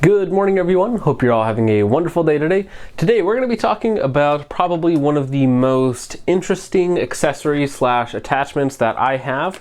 Good morning, everyone. Hope you're all having a wonderful day today. Today we're going to be talking about probably one of the most interesting accessories slash attachments that I have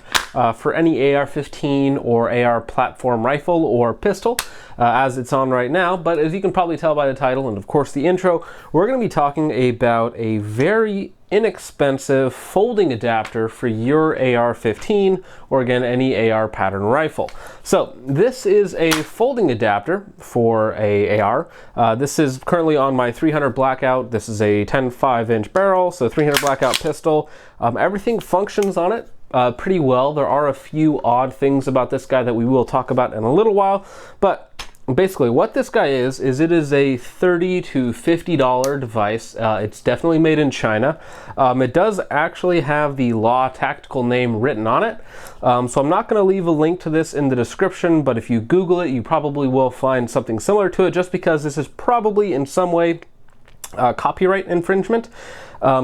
for any AR-15 or AR platform rifle or pistol as it's on right now. But as you can probably tell by the title and of course the intro, we're going to be talking about a very inexpensive folding adapter for your AR-15 or again any AR pattern rifle. So this is a folding adapter for a AR. This is currently on my 300 Blackout. This is a 10.5-inch barrel, so 300 Blackout pistol. Everything functions on it pretty well. There are a few odd things about this guy that we will talk about in a little while, but basically what this guy is it is a $30 to $50 device. It's definitely made in China. It does actually have the Law Tactical name written on it. So I'm not going to leave a link to this in the description, but if you Google it, you probably will find something similar to it, just because this is probably in some way copyright infringement.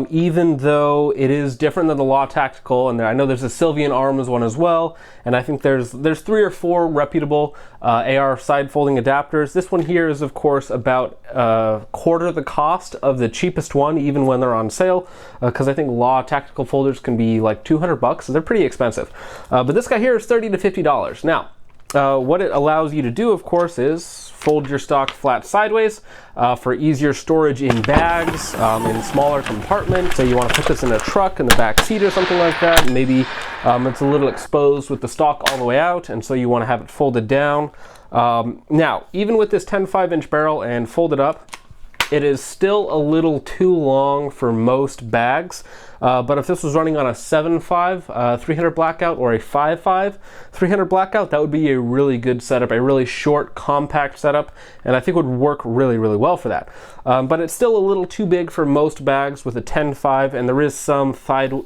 Even though it is different than the Law Tactical, and I know there's a Sylvan Arms one as well, and I think there's 3 or 4 reputable AR side folding adapters. This one here is of course about quarter the cost of the cheapest one, even when they're on sale, because I think Law Tactical folders can be like $200, so they're pretty expensive. But this guy here is $30 to $50. Now, what it allows you to do, of course, is fold your stock flat sideways for easier storage in bags, in smaller compartments. Say you want to put this in a truck in the back seat or something like that. Maybe it's a little exposed with the stock all the way out, and so you want to have it folded down. Now, even with this 10.5-inch barrel and folded up, it is still a little too long for most bags. But if this was running on a 7.5 300 Blackout or a 5.5 300 Blackout, that would be a really good setup, a really short, compact setup, and I think would work really, really well for that. But it's still a little too big for most bags with a 10.5, and there is some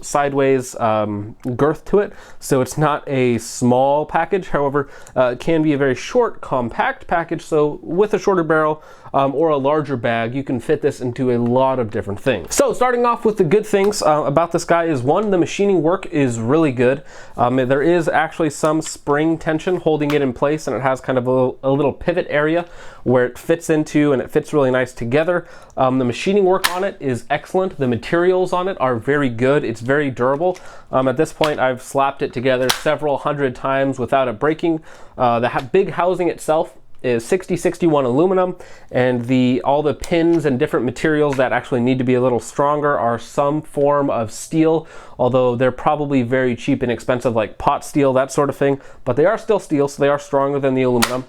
sideways girth to it, so it's not a small package. However, it can be a very short, compact package, so with a shorter barrel or a larger bag, you can fit this into a lot of different things. So starting off with the good things about this guy is, one, the machining work is really good. There is actually some spring tension holding it in place, and it has kind of a little pivot area where it fits into, and it fits really nice together. The machining work on it is excellent. The materials on it are very good. It's very durable. At this point, I've slapped it together several hundred times without it breaking. The big housing itself is 6061 aluminum, and all the pins and different materials that actually need to be a little stronger are some form of steel, although they're probably very cheap and expensive, like pot steel, that sort of thing, but they are still steel, so they are stronger than the aluminum.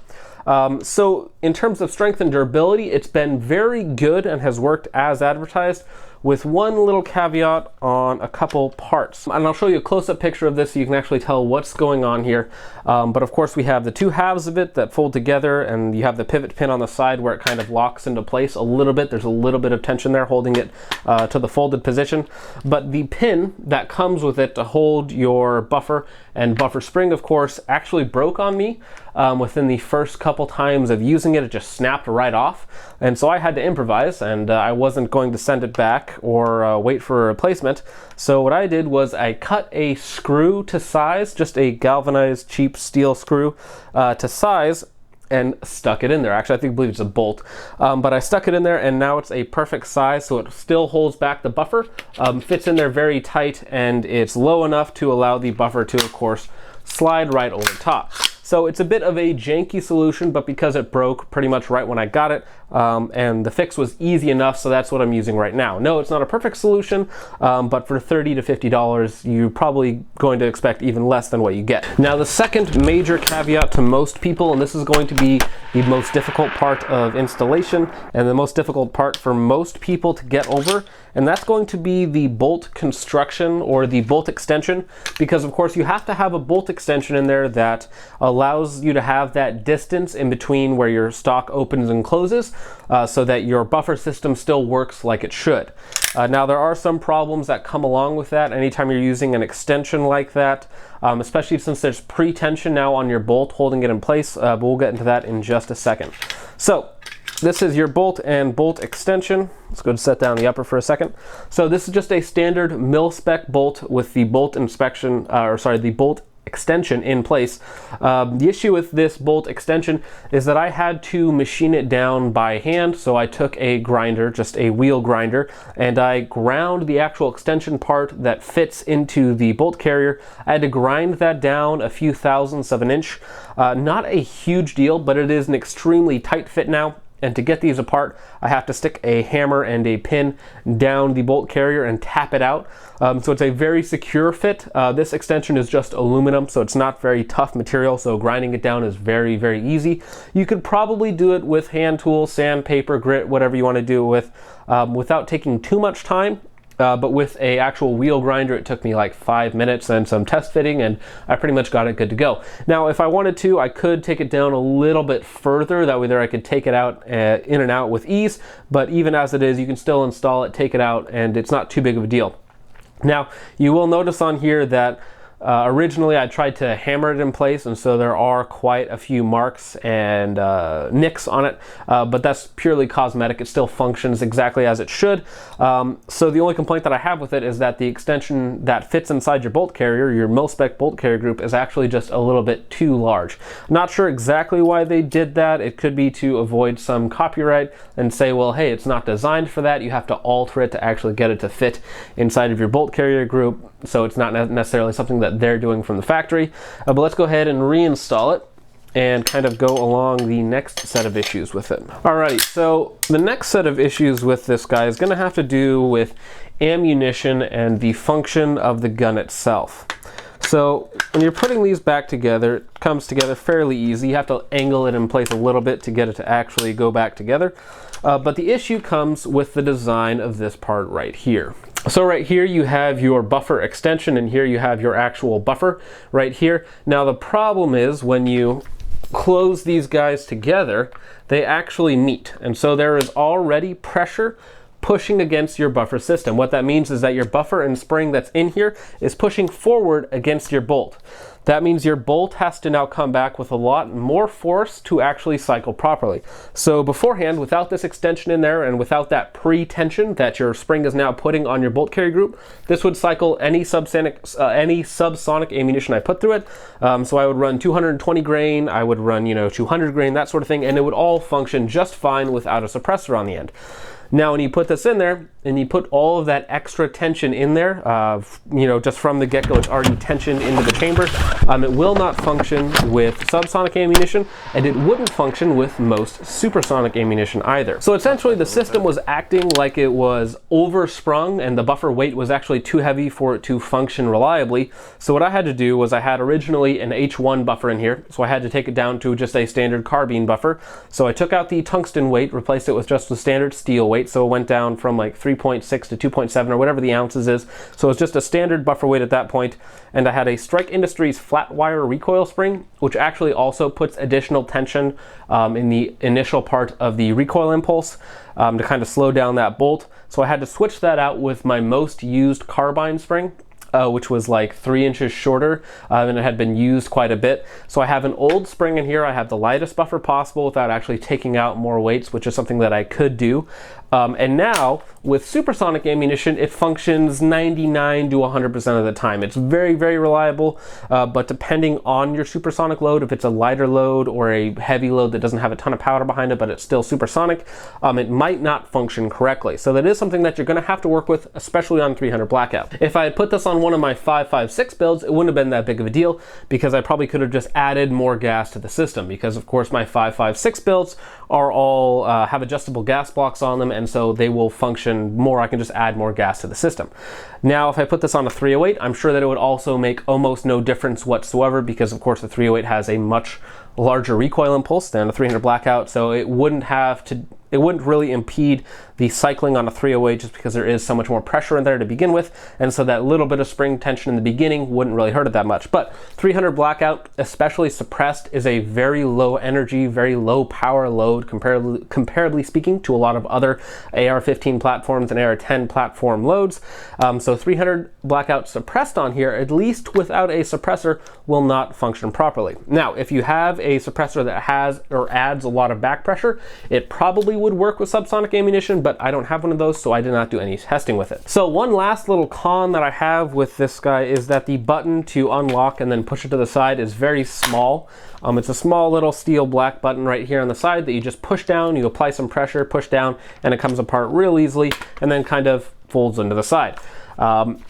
So in terms of strength and durability, it's been very good and has worked as advertised, with one little caveat on a couple parts. And I'll show you a close-up picture of this so you can actually tell what's going on here. But of course we have the 2 halves of it that fold together, and you have the pivot pin on the side where it kind of locks into place a little bit. There's a little bit of tension there holding it to the folded position. But the pin that comes with it to hold your buffer and buffer spring, of course, actually broke on me within the first couple times of using it. It just snapped right off, and so I had to improvise, and I wasn't going to send it back or wait for a replacement. So what I did was I cut a screw to size, just a galvanized cheap steel screw to size, and stuck it in there. Actually, I believe it's a bolt, but I stuck it in there, and now it's a perfect size, so it still holds back the buffer, fits in there very tight, and it's low enough to allow the buffer to, of course, slide right over top. So it's a bit of a janky solution, but because it broke pretty much right when I got it, and the fix was easy enough, so that's what I'm using right now. No, it's not a perfect solution, but for $30 to $50, you're probably going to expect even less than what you get. Now, the second major caveat to most people, and this is going to be the most difficult part of installation and the most difficult part for most people to get over, and that's going to be the bolt construction or the bolt extension, because of course you have to have a bolt extension in there that allows you to have that distance in between where your stock opens and closes, so that your buffer system still works like it should. Now, there are some problems that come along with that anytime you're using an extension like that, especially since there's pretension now on your bolt holding it in place, but we'll get into that in just a second. So this is your bolt and bolt extension. Let's go and set down the upper for a second. So this is just a standard mil-spec bolt with the bolt inspection, the bolt extension in place. The issue with this bolt extension is that I had to machine it down by hand, so I took a grinder, just a wheel grinder, and I ground the actual extension part that fits into the bolt carrier. I had to grind that down a few thousandths of an inch. Not a huge deal, but it is an extremely tight fit now. And to get these apart, I have to stick a hammer and a pin down the bolt carrier and tap it out. So it's a very secure fit. This extension is just aluminum, so it's not very tough material, so grinding it down is very, very easy. You could probably do it with hand tools, sandpaper, grit, whatever you want to do it with, without taking too much time. But with a actual wheel grinder, it took me like 5 minutes and some test fitting, and I pretty much got it good to go. Now, if I wanted to, I could take it down a little bit further. That way there I could take it out in and out with ease. But even as it is, you can still install it, take it out, and it's not too big of a deal. Now, you will notice on here that originally I tried to hammer it in place, and so there are quite a few marks and nicks on it, but that's purely cosmetic. It still functions exactly as it should. So the only complaint that I have with it is that the extension that fits inside your bolt carrier, your mil-spec bolt carrier group, is actually just a little bit too large. Not sure exactly why they did that. It could be to avoid some copyright and say, well, hey, it's not designed for that. You have to alter it to actually get it to fit inside of your bolt carrier group. So it's not necessarily something that they're doing from the factory. But let's go ahead and reinstall it and kind of go along the next set of issues with it. Alrighty, so the next set of issues with this guy is going to have to do with ammunition and the function of the gun itself. So when you're putting these back together, it comes together fairly easy. You have to angle it in place a little bit to get it to actually go back together. But the issue comes with the design of this part right here. So right here you have your buffer extension, and here you have your actual buffer right here. Now the problem is when you close these guys together, they actually meet. And so there is already pressure pushing against your buffer system. What that means is that your buffer and spring that's in here is pushing forward against your bolt. That means your bolt has to now come back with a lot more force to actually cycle properly. So beforehand, without this extension in there and without that pretension that your spring is now putting on your bolt carrier group, this would cycle any subsonic ammunition I put through it. So I would run 220 grain, I would run 200 grain, that sort of thing, and it would all function just fine without a suppressor on the end. Now, when you put this in there and you put all of that extra tension in there, just from the get-go, it's already tensioned into the chamber. It will not function with subsonic ammunition, and it wouldn't function with most supersonic ammunition either. So essentially, the system was acting like it was oversprung, and the buffer weight was actually too heavy for it to function reliably. So what I had to do was I had originally an H1 buffer in here, so I had to take it down to just a standard carbine buffer. So I took out the tungsten weight, replaced it with just the standard steel weight. So it went down from like 3.6 to 2.7 or whatever the ounces is. So it's just a standard buffer weight at that point. And I had a Strike Industries flat wire recoil spring, which actually also puts additional tension in the initial part of the recoil impulse to kind of slow down that bolt. So I had to switch that out with my most used carbine spring, which was like 3 inches shorter, and it had been used quite a bit. So I have an old spring in here. I have the lightest buffer possible without actually taking out more weights, which is something that I could do. And now with supersonic ammunition, it functions 99 to 100% of the time. It's very, very reliable, but depending on your supersonic load, if it's a lighter load or a heavy load that doesn't have a ton of powder behind it, but it's still supersonic, it might not function correctly. So that is something that you're gonna have to work with, especially on 300 Blackout. If I had put this on one of my 5.56 builds, it wouldn't have been that big of a deal because I probably could have just added more gas to the system, because of course my 5.56 builds are all have adjustable gas blocks on them, and so they will function more. I can just add more gas to the system. Now, if I put this on a 308, I'm sure that it would also make almost no difference whatsoever, because of course the 308 has a much larger recoil impulse than a 300 Blackout, so it wouldn't really impede the cycling on a 308 just because there is so much more pressure in there to begin with, and so that little bit of spring tension in the beginning wouldn't really hurt it that much. But 300 Blackout, especially suppressed, is a very low energy, very low power load comparably speaking to a lot of other AR15 platforms and AR10 platform loads. So 300 blackout suppressed on here, at least without a suppressor, will not function properly. Now, if you have a suppressor that has or adds a lot of back pressure, it probably would work with subsonic ammunition, but I don't have one of those, so I did not do any testing with it. So one last little con that I have with this guy is that the button to unlock and then push it to the side is very small. It's a small little steel black button right here on the side that you just push down, you apply some pressure, push down, and it comes apart real easily and then kind of folds into the side.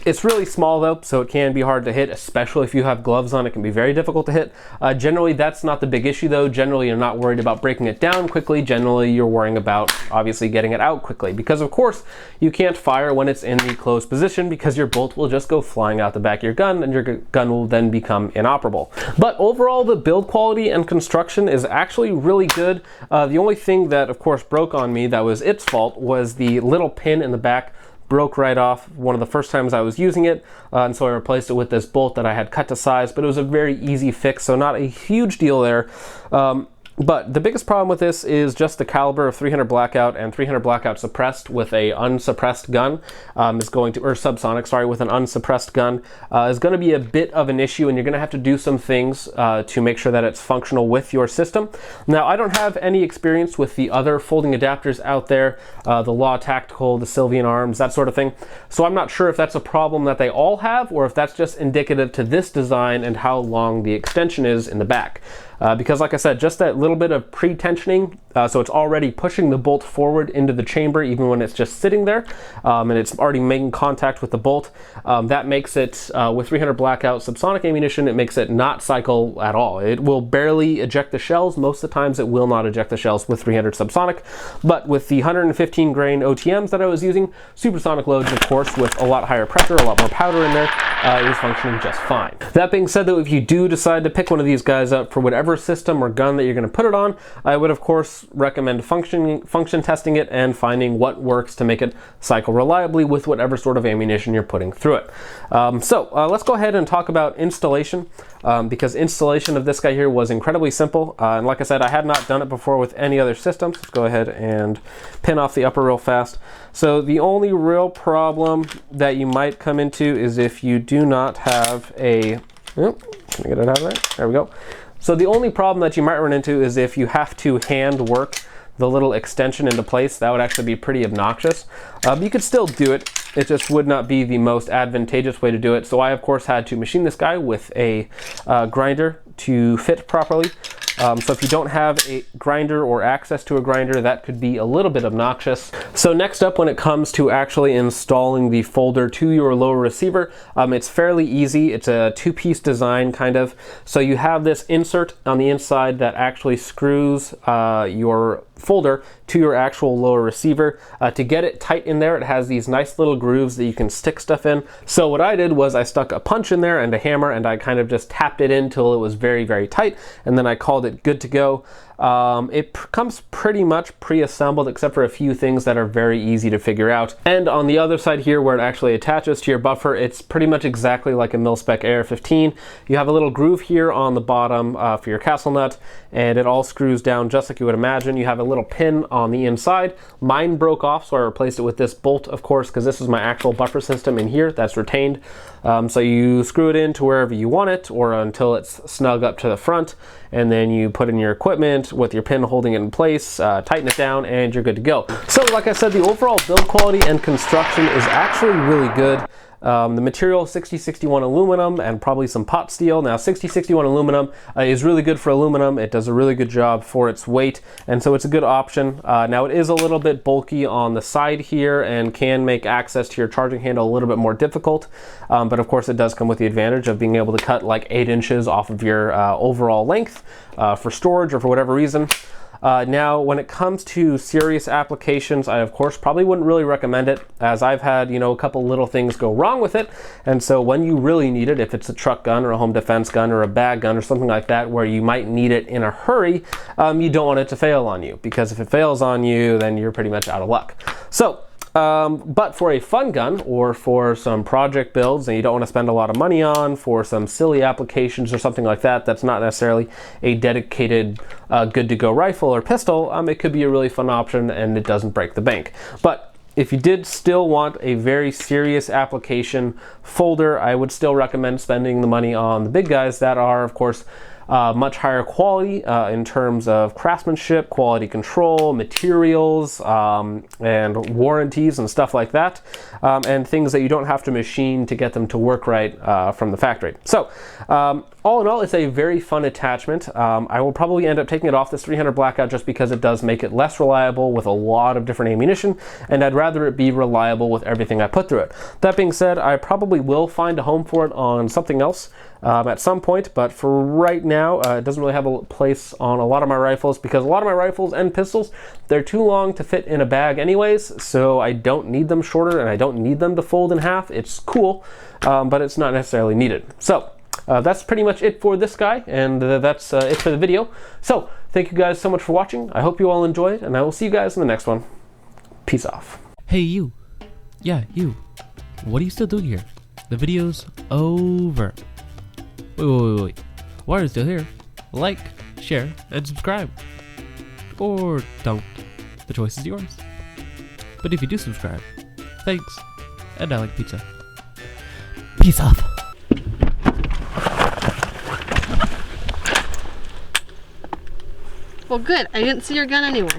It's really small though, so it can be hard to hit, especially if you have gloves on. It can be very difficult to hit. Generally, that's not the big issue though. Generally, you're not worried about breaking it down quickly. Generally, you're worrying about obviously getting it out quickly, because of course, you can't fire when it's in the closed position because your bolt will just go flying out the back of your gun and your gun will then become inoperable. But overall, the build quality and construction is actually really good. The only thing that of course broke on me, that was its fault, was the little pin in the back. Broke right off one of the first times I was using it, and so I replaced it with this bolt that I had cut to size, but it was a very easy fix, so not a huge deal there. But the biggest problem with this is just the caliber of 300 blackout and 300 blackout suppressed with a unsuppressed gun is going to, or subsonic, sorry, with an unsuppressed gun is going to be a bit of an issue, and you're going to have to do some things to make sure that it's functional with your system. Now, I don't have any experience with the other folding adapters out there, the Law Tactical, the Sylvan Arms, that sort of thing. So I'm not sure if that's a problem that they all have, or if that's just indicative to this design and how long the extension is in the back. Because like I said, just that little bit of pretensioning, so it's already pushing the bolt forward into the chamber even when it's just sitting there, and it's already making contact with the bolt. That makes it, with 300 blackout subsonic ammunition, it makes it not cycle at all. It will barely eject the shells. Most of the times it will not eject the shells with 300 subsonic, but with the 115 grain OTMs that I was using, supersonic loads, of course, with a lot higher pressure, a lot more powder in there, it was functioning just fine. That being said though, if you do decide to pick one of these guys up for whatever system or gun that you're going to put it on, I would of course recommend function testing it and finding what works to make it cycle reliably with whatever sort of ammunition you're putting through it. Let's go ahead and talk about installation, because installation of this guy here was incredibly simple, and like I said, I had not done it before with any other systems. Let's go ahead and pin off the upper real fast. So the only real problem that you might come into is if you do not have a, can I get it out of there? There we go. So the only problem that you might run into is if you have to hand work the little extension into place. That would actually be pretty obnoxious. You could still do it. It just would not be the most advantageous way to do it. So I, of course, had to machine this guy with a grinder to fit properly. So if you don't have a grinder or access to a grinder, that could be a little bit obnoxious. So next up, when it comes to actually installing the folder to your lower receiver, it's fairly easy. It's a two-piece design kind of. So you have this insert on the inside that actually screws your folder to your actual lower receiver. To get it tight in there, it has these nice little grooves that you can stick stuff in. So what I did was I stuck a punch in there and a hammer, and I kind of just tapped it in till it was very, very tight, and then I called it good to go. It comes pretty much pre-assembled except for a few things that are very easy to figure out. And on the other side here where it actually attaches to your buffer, it's pretty much exactly like a mil-spec AR15. You have a little groove here on the bottom for your castle nut, and it all screws down just like you would imagine. You have a little pin on the inside. Mine broke off, so I replaced it with this bolt, of course, because this is my actual buffer system in here that's retained. So you screw it in to wherever you want it, or until it's snug up to the front, and then you put in your equipment with your pin holding it in place, tighten it down, and you're good to go. So like I said, the overall build quality and construction is actually really good. The material 6061 aluminum and probably some pot steel. Now 6061 aluminum is really good for aluminum. It does a really good job for its weight, and so it's a good option. Now it is a little bit bulky on the side here and can make access to your charging handle a little bit more difficult, but of course it does come with the advantage of being able to cut like 8 inches off of your overall length for storage or for whatever reason. Now, when it comes to serious applications, I of course probably wouldn't really recommend it, as I've had, a couple little things go wrong with it. And so when you really need it, if it's a truck gun or a home defense gun or a bag gun or something like that, where you might need it in a hurry, you don't want it to fail on you, because if it fails on you, then you're pretty much out of luck. So, but for a fun gun or for some project builds and you don't want to spend a lot of money on, for some silly applications or something like that, that's not necessarily a dedicated good to go rifle or pistol, it could be a really fun option and it doesn't break the bank. But if you did still want a very serious application folder, I would still recommend spending the money on the big guys that are, of course, much higher quality in terms of craftsmanship, quality control, materials, and warranties and stuff like that, and things that you don't have to machine to get them to work right from the factory. So all in all, it's a very fun attachment. I will probably end up taking it off this 300 Blackout just because it does make it less reliable with a lot of different ammunition, and I'd rather it be reliable with everything I put through it. That being said, I probably will find a home for it on something else at some point, but for right now, it doesn't really have a place on a lot of my rifles because a lot of my rifles and pistols, they're too long to fit in a bag anyways, so I don't need them shorter and I don't need them to fold in half. It's cool, but it's not necessarily needed. So that's pretty much it for this guy, and that's it for the video. So thank you guys so much for watching. I hope you all enjoyed, and I will see you guys in the next one. Peace off. Hey you. Yeah, you. What are you still doing here? The video's over. Wait. Why are you still here? Like, share, and subscribe. Or don't. The choice is yours. But if you do subscribe, thanks. And I like pizza. Peace off. Well, good. I didn't see your gun anyway.